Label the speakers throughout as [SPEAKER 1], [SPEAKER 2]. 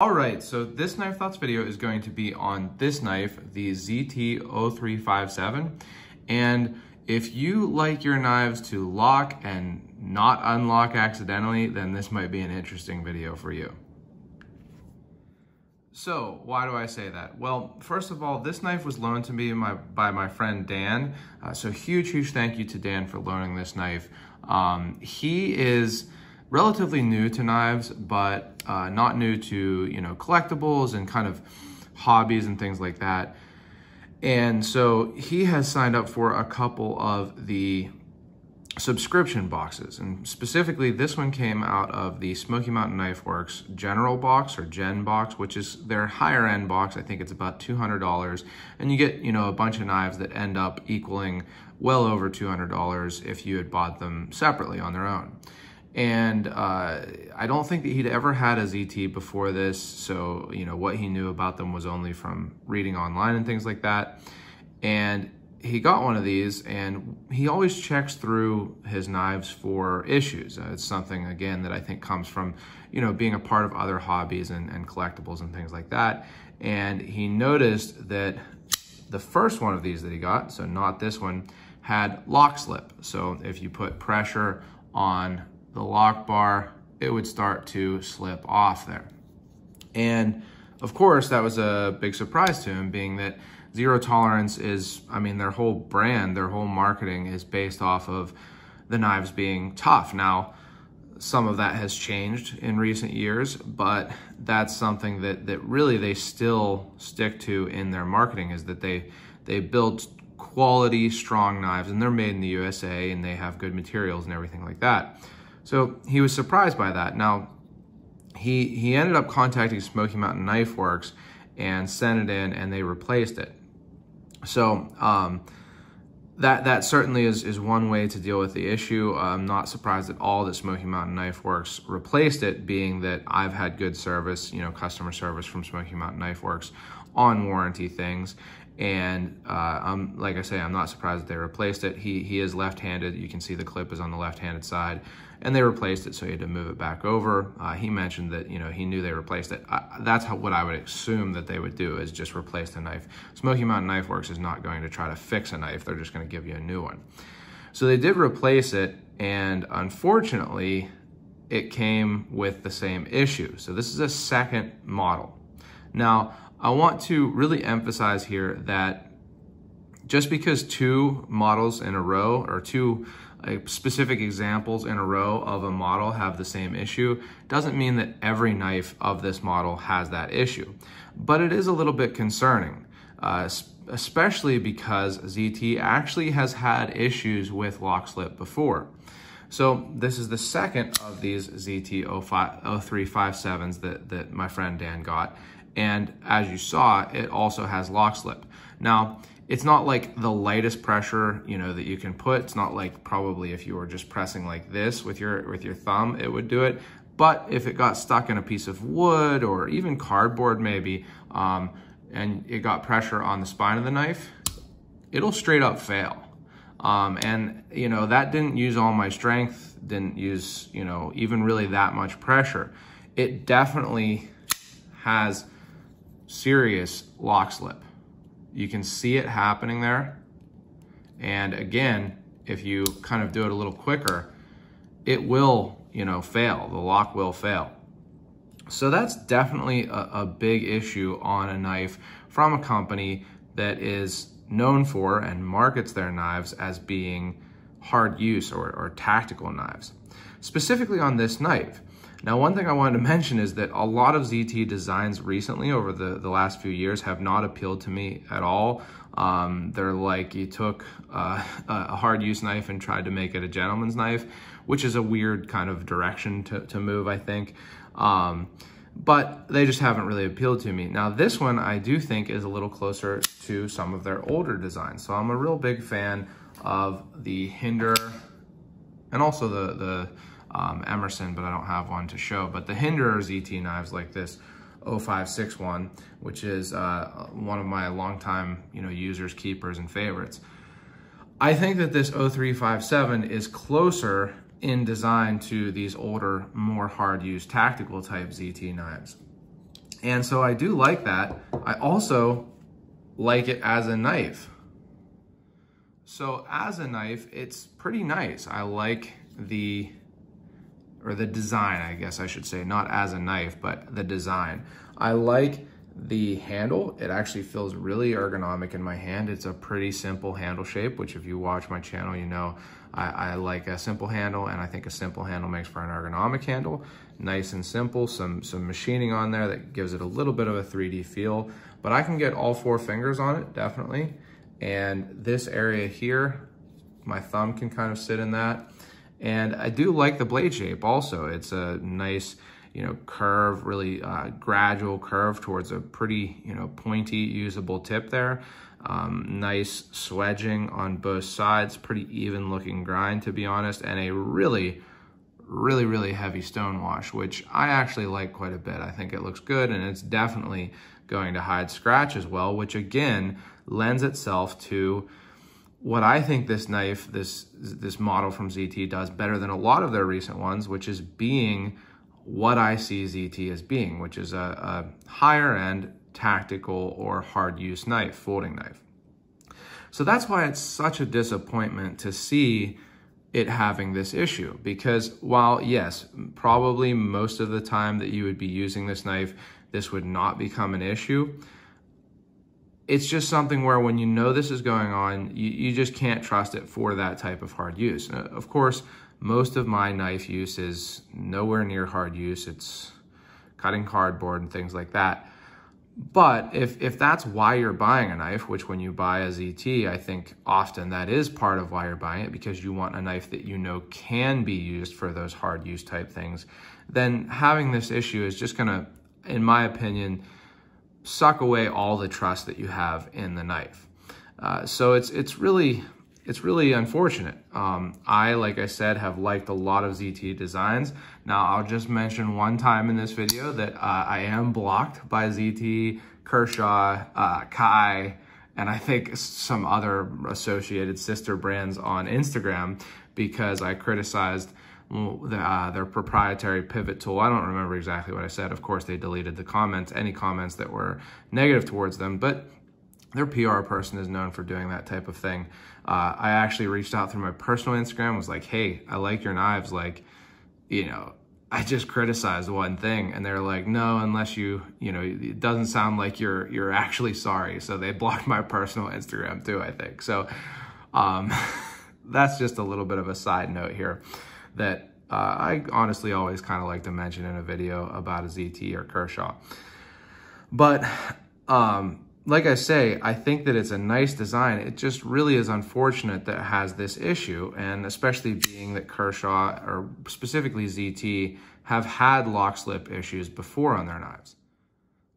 [SPEAKER 1] All right, so this Knife Thoughts video is going to be on this knife, the ZT-0357. And if you like your knives to lock and not unlock accidentally, then this might be an interesting video for you. So why do I say that? Well, first of all, this knife was loaned to me by my friend Dan. So huge thank you to Dan for loaning this knife. He is relatively new to knives, but not new to, collectibles and kind of hobbies and things like that. And so he has signed up for a couple of the subscription boxes, and specifically this one came out of the Smoky Mountain Knife Works General box or Gen box, which is their higher end box. I think it's about $200, and you get a bunch of knives that end up equaling well over $200 if you had bought them separately on their own. And I don't think that he'd ever had a ZT before this, so what he knew about them was only from reading online and things like that. And he got one of these, and he always checks through his knives for issues. It's something, again, that I think comes from being a part of other hobbies and collectibles and things like that. And he noticed that the first one of these that he got, so not this one, had lock slip. So if you put pressure on the lock bar, it would start to slip off there. And of course, that was a big surprise to him, being that Zero Tolerance is, their whole brand, their whole marketing is based off of the knives being tough. Now, some of that has changed in recent years, but that's something that really they still stick to in their marketing, is that they build quality, strong knives, and they're made in the USA, and they have good materials and everything like that. So he was surprised by that. Now, he ended up contacting Smoky Mountain Knife Works and sent it in, and they replaced it. So that certainly is one way to deal with the issue. I'm not surprised at all that Smoky Mountain Knife Works replaced it, being that I've had good service, customer service from Smoky Mountain Knife Works on warranty things. And like I say, I'm not surprised that they replaced it. He is left-handed. You can see the clip is on the left-handed side, and they replaced it, so he had to move it back over. He mentioned that he knew they replaced it. That's what I would assume that they would do, is just replace the knife. Smoky Mountain Knife Works is not going to try to fix a knife. They're just going to give you a new one. So they did replace it, and unfortunately, it came with the same issue. So this is a second model. Now, I want to really emphasize here that just because two models in a row, or two specific examples in a row of a model have the same issue, doesn't mean that every knife of this model has that issue. But it is a little bit concerning, especially because ZT actually has had issues with lock slip before. So this is the second of these ZT-0357s that my friend Dan got. And as you saw, it also has lock slip. Now, it's not like the lightest pressure, that you can put. It's not like probably if you were just pressing like this with your thumb, it would do it. But if it got stuck in a piece of wood or even cardboard maybe, and it got pressure on the spine of the knife, it'll straight up fail. And that didn't use all my strength, didn't use, even really that much pressure. It definitely has serious lock slip. You can see it happening there. And again, if you kind of do it a little quicker, it will, fail. The lock will fail. So that's definitely a big issue on a knife from a company that is known for and markets their knives as being hard use or tactical knives. Specifically on this knife. Now, one thing I wanted to mention is that a lot of ZT designs recently over the last few years have not appealed to me at all. They're like you took a hard use knife and tried to make it a gentleman's knife, which is a weird kind of direction to move, I think. But they just haven't really appealed to me. Now, this one I do think is a little closer to some of their older designs. So I'm a real big fan of the Hinder and also the Emerson, but I don't have one to show. But the Hinder ZT knives like this 0561, which is one of my longtime users, keepers, and favorites. I think that this 0357 is closer in design to these older, more hard-use tactical type ZT knives. And so I do like that. I also like it as a knife. So as a knife, it's pretty nice. I like the design, I guess I should say, not as a knife, but the design. I like the handle. It actually feels really ergonomic in my hand. It's a pretty simple handle shape, which if you watch my channel, you know I like a simple handle, and I think a simple handle makes for an ergonomic handle. Nice and simple, some machining on there that gives it a little bit of a 3D feel, but I can get all 4 fingers on it, definitely. And this area here, my thumb can kind of sit in that. And I do like the blade shape also. It's a nice, you know, curve, really gradual curve towards a pretty, you know, pointy, usable tip there. Nice swedging on both sides, pretty even looking grind, to be honest, and a really heavy stone wash, which I actually like quite a bit. I think it looks good, and it's definitely going to hide scratch as well, which again lends itself to what I think this knife, this model from ZT does better than a lot of their recent ones, which is being what I see ZT as being, which is a higher end tactical or hard use knife, folding knife. So that's why it's such a disappointment to see it having this issue, because while yes, probably most of the time that you would be using this knife, this would not become an issue. It's just something where when you know this is going on, you just can't trust it for that type of hard use. Of course, most of my knife use is nowhere near hard use. It's cutting cardboard and things like that. But if that's why you're buying a knife, which when you buy a ZT, I think often that is part of why you're buying it, because you want a knife that you know can be used for those hard use type things, then having this issue is just gonna, in my opinion, suck away all the trust that you have in the knife. So it's really unfortunate. I, like I said, have liked a lot of ZT designs. Now, I'll just mention one time in this video that I am blocked by ZT, Kershaw, Kai, and I think some other associated sister brands on Instagram because I criticized their proprietary pivot tool. I don't remember exactly what I said. Of course, they deleted the comments, any comments that were negative towards them, but their PR person is known for doing that type of thing. I actually reached out through my personal Instagram, was like, hey, I like your knives. Like, you know, I just criticized one thing. And they're like, no, unless you know, it doesn't sound like you're actually sorry. So they blocked my personal Instagram too, I think. So that's just a little bit of a side note here that I honestly always kind of like to mention in a video about a ZT or Kershaw. But like I say, I think that it's a nice design. It just really is unfortunate that it has this issue, and especially being that Kershaw, or specifically ZT, have had lock slip issues before on their knives.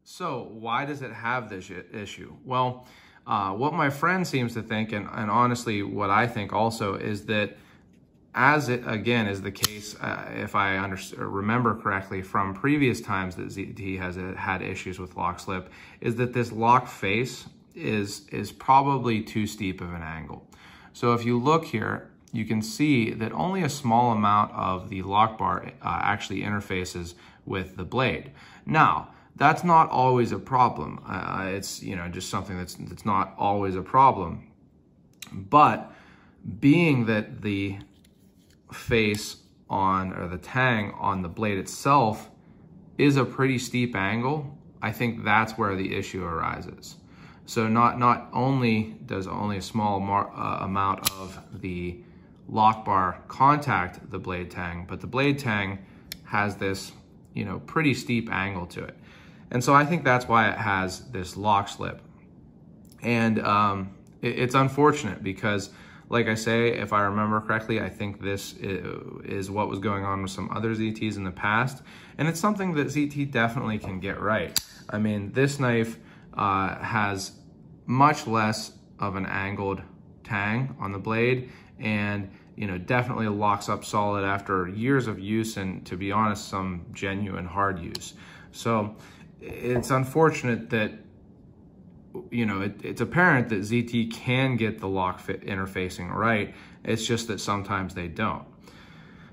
[SPEAKER 1] So why does it have this issue? Well, what my friend seems to think, and honestly what I think also, is that as it again is the case, if I remember correctly from previous times that ZT has had issues with lock slip, is that this lock face is probably too steep of an angle. So if you look here, you can see that only a small amount of the lock bar actually interfaces with the blade. Now, that's not always a problem. It's, you know, just something that's not always a problem. But being that the face on, or the tang on the blade itself is a pretty steep angle, I think that's where the issue arises. So not only does only a small amount of the lock bar contact the blade tang, but the blade tang has this, you know, pretty steep angle to it. And so I think that's why it has this lock slip. And it's unfortunate because, like I say, if I remember correctly, I think this is what was going on with some other ZTs in the past. And it's something that ZT definitely can get right. I mean, this knife has much less of an angled tang on the blade, and, you know, definitely locks up solid after years of use and, to be honest, some genuine hard use. So it's unfortunate that, you know, it's apparent that ZT can get the lock fit interfacing right. It's just that sometimes they don't.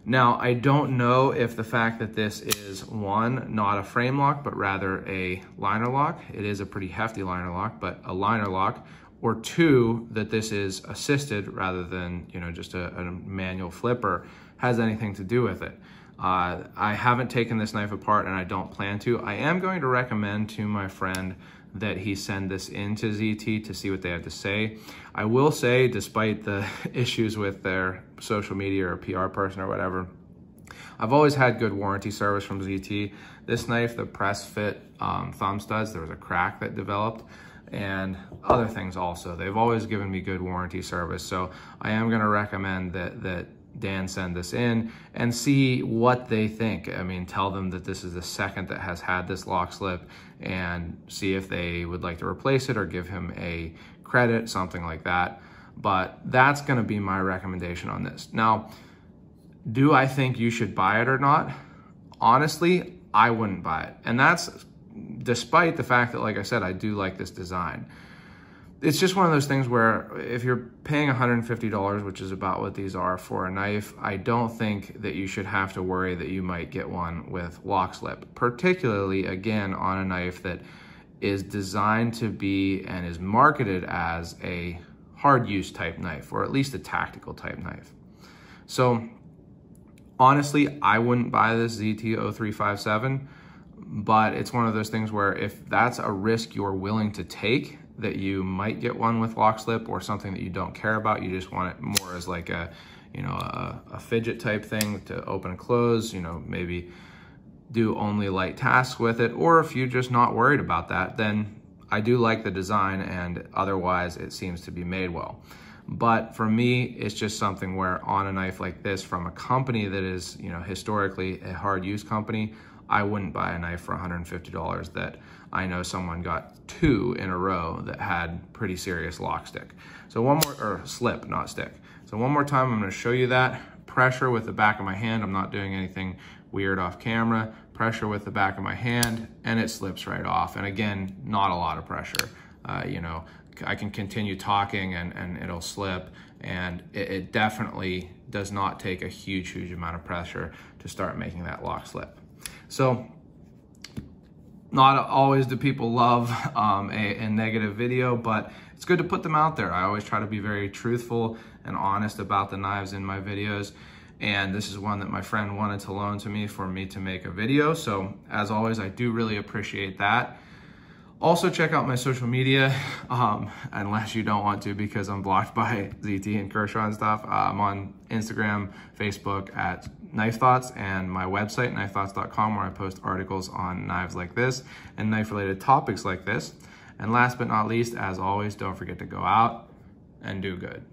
[SPEAKER 1] Now, I don't know if the fact that this is one, not a frame lock, but rather a liner lock. It is a pretty hefty liner lock, but a liner lock. Or two, that this is assisted rather than, you know, just a manual flipper, has anything to do with it. I haven't taken this knife apart and I don't plan to. I am going to recommend to my friend that he send this into ZT to see what they have to say. I will say, despite the issues with their social media or PR person or whatever, I've always had good warranty service from ZT. This knife, the press fit thumb studs, there was a crack that developed, and other things also. They've always given me good warranty service. So I am gonna recommend that Dan send this in and see what they think. I mean, tell them that this is the second that has had this lock slip and see if they would like to replace it or give him a credit, something like that. But that's gonna be my recommendation on this. Now, do I think you should buy it or not? Honestly, I wouldn't buy it. And that's despite the fact that, like I said, I do like this design. It's just one of those things where if you're paying $150, which is about what these are for a knife, I don't think that you should have to worry that you might get one with lock slip, particularly, again, on a knife that is designed to be and is marketed as a hard use type knife, or at least a tactical type knife. So honestly, I wouldn't buy this ZT-0357, but it's one of those things where if that's a risk you're willing to take, that you might get one with lock slip or something that you don't care about, you just want it more as like a, you know, a fidget type thing to open and close, you know, maybe do only light tasks with it, or if you're just not worried about that, then I do like the design and otherwise it seems to be made well. But for me, it's just something where on a knife like this from a company that is, you know, historically a hard use company, I wouldn't buy a knife for $150 that I know someone got 2 in a row that had pretty serious lock stick. So one more, or slip, not stick. So one more time, I'm gonna show you that. Pressure with the back of my hand. I'm not doing anything weird off camera. Pressure with the back of my hand, and it slips right off. And again, not a lot of pressure. You know, I can continue talking and it'll slip, and it definitely does not take a huge amount of pressure to start making that lock slip. So not always do people love a negative video, but it's good to put them out there. I always try to be very truthful and honest about the knives in my videos. And this is one that my friend wanted to loan to me for me to make a video. So as always, I do really appreciate that. Also check out my social media, unless you don't want to because I'm blocked by ZT and Kershaw and stuff. I'm on Instagram, Facebook at Knife Thoughts, and my website, knifethoughts.com, where I post articles on knives like this and knife-related topics like this. And last but not least, as always, don't forget to go out and do good.